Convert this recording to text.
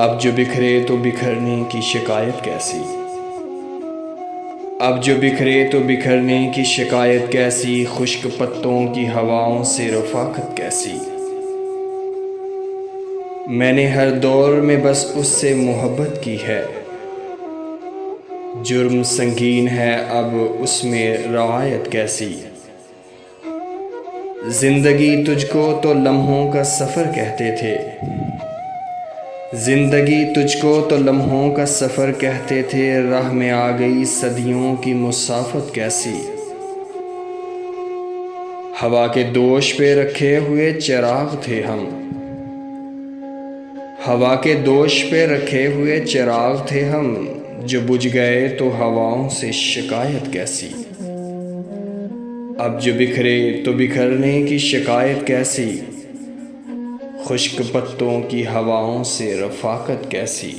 اب جو بکھرے تو بکھرنے کی شکایت کیسی، اب جو بکھرے تو بکھرنے کی شکایت کیسی، خشک پتوں کی ہواؤں سے رفاقت کیسی۔ میں نے ہر دور میں بس اس سے محبت کی ہے، جرم سنگین ہے اب اس میں رعایت کیسی۔ زندگی تجھ کو تو لمحوں کا سفر کہتے تھے، زندگی تجھ کو تو لمحوں کا سفر کہتے تھے، راہ میں آ گئی صدیوں کی مسافت کیسی۔ ہوا کے دوش پہ رکھے ہوئے چراغ تھے ہم، ہوا کے دوش پہ رکھے ہوئے چراغ تھے ہم، جو بجھ گئے تو ہواؤں سے شکایت کیسی۔ اب جو بکھرے تو بکھرنے کی شکایت کیسی، خشک پتوں کی ہواؤں سے رفاقت کیسی۔